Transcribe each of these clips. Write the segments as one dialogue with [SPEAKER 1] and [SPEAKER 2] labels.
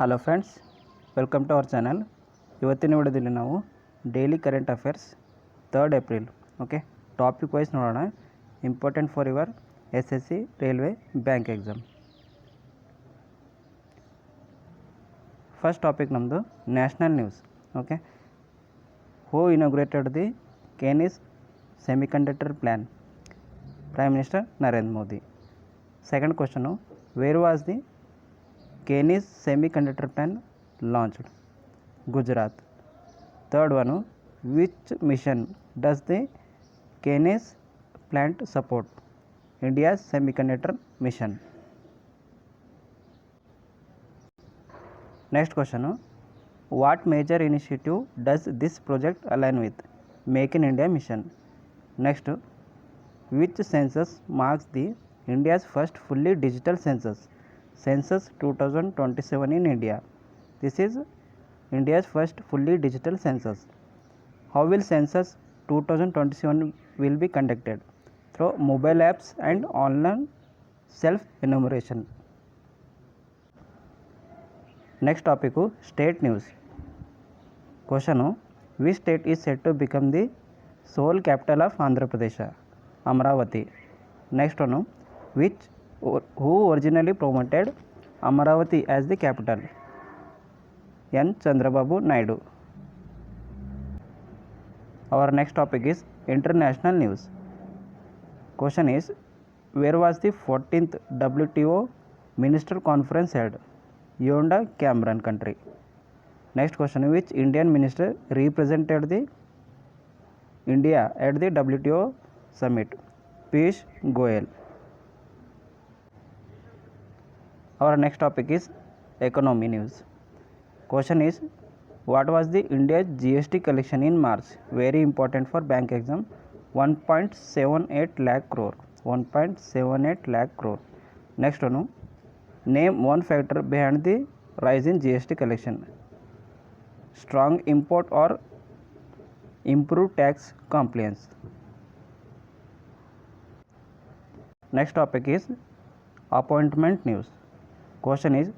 [SPEAKER 1] Hello friends, welcome to our channel. ಇವತ್ತಿನ ವಿಡಿಯೋದಲ್ಲಿ ನಾವು daily current affairs 3 April okay topic wise ನೋಡೋಣ. Important for your SSC railway bank exam. First topic ನಮ್ಮದು national news. Okay, who inaugurated the Kaynes semiconductor plan? Prime minister Narendra Modi. Second question, where was the Keynes semiconductor plant launched? Gujarat. Third one, which mission does the Keynes plant support? India's semiconductor mission. Next question, what major initiative does this project align with? Make in India mission. Next, which census marks the India's first fully digital census? Census 2027 in India. This is India's first fully digital census. How will census 2027 will be conducted? Through mobile apps and online self-enumeration. Next topic, state news. Question, which state is said to become the sole capital of Andhra Pradesh? Amravati. Next one, who originally promoted Amaravati as the capital? N. Chandrababu Naidu. Our next topic is international news. Question is, where was the 14th WTO Minister Conference held? Yonda, Cameron country. Next question, which Indian minister represented the India at the WTO summit? Piyush Goyal. Our next topic is economy news. Question is, what was the India's GST collection in March? Very important for bank exam. 1.78 lakh crore. 1.78 lakh crore. Next one, name one factor behind the rise in GST collection. Strong import or improved tax compliance. Next topic is appointment news. Question is,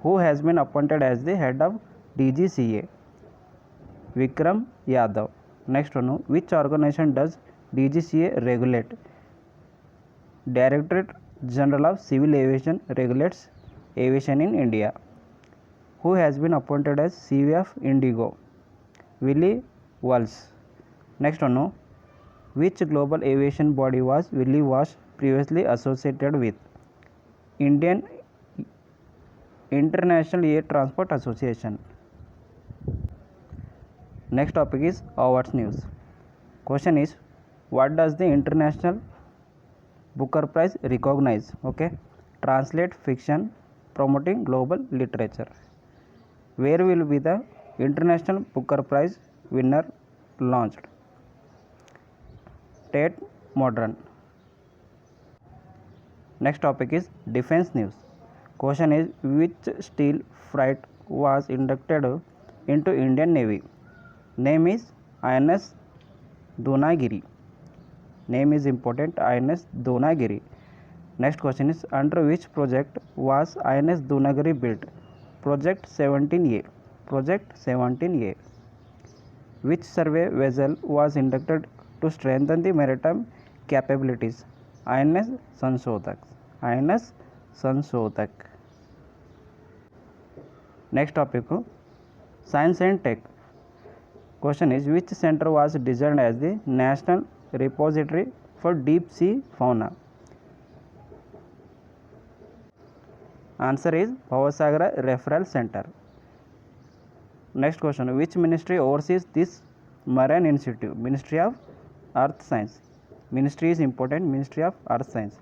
[SPEAKER 1] who has been appointed as the head of DGCA? Vikram Yadav. Next one, which organization does DGCA regulate? Directorate General of Civil Aviation regulates aviation in India. Who has been appointed as CV of Indigo? Willie Walsh. Next one, which global aviation body was Willie Walsh previously associated with? Indian International Air Transport Association. Next topic is awards news. Question is, what does the International Booker Prize recognize? Okay, translate fiction promoting global literature. Where will be the International Booker Prize winner launched? Tate Modern. Next topic is defense news. Question is, which steel frigate was inducted into Indian Navy? Name is INS Donagiri. Name is important, INS Donagiri. Next question is, under which project was INS Donagiri built? Project 17A. Project 17A. Which survey vessel was inducted to strengthen the maritime capabilities? INS Sanshodak. INS Sanshodak. Next topic, science and tech. Question is, which center was designed as the national repository for deep sea fauna? Answer is Bhavasagara Referral Center. Next question, which ministry oversees this marine institute? Ministry of Earth Science. Ministry is important, Ministry of Earth Science.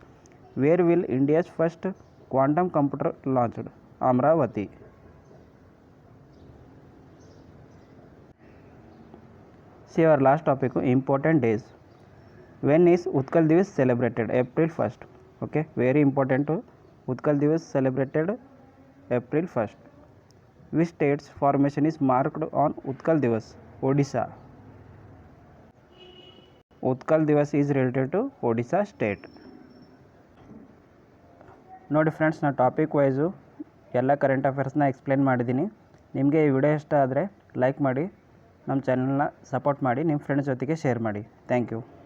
[SPEAKER 1] Where will India's first quantum computer launched? Amravati. See our last topic, important days. When is Utkal Divas celebrated? April 1st. Okay, very important. Utkal Divas celebrated April 1st. Which state's formation is marked on Utkal Divas? Odisha. Utkal Divas is related to Odisha state. ನೋಡಿ friends, ನಾನು topic wise ಎಲ್ಲ current ಅಫೇರ್ಸ್ನ explain ಮಾಡಿದ್ದೀನಿ. ನಿಮಗೆ ಈ video ಇಷ್ಟ ಆದರೆ like ಮಾಡಿ, ನಮ್ಮ ಚಾನಲ್ನ ಸಪೋರ್ಟ್ ಮಾಡಿ, ನಿಮ್ಮ ಫ್ರೆಂಡ್ಸ್ ಜೊತೆಗೆ ಶೇರ್ ಮಾಡಿ. Thank you.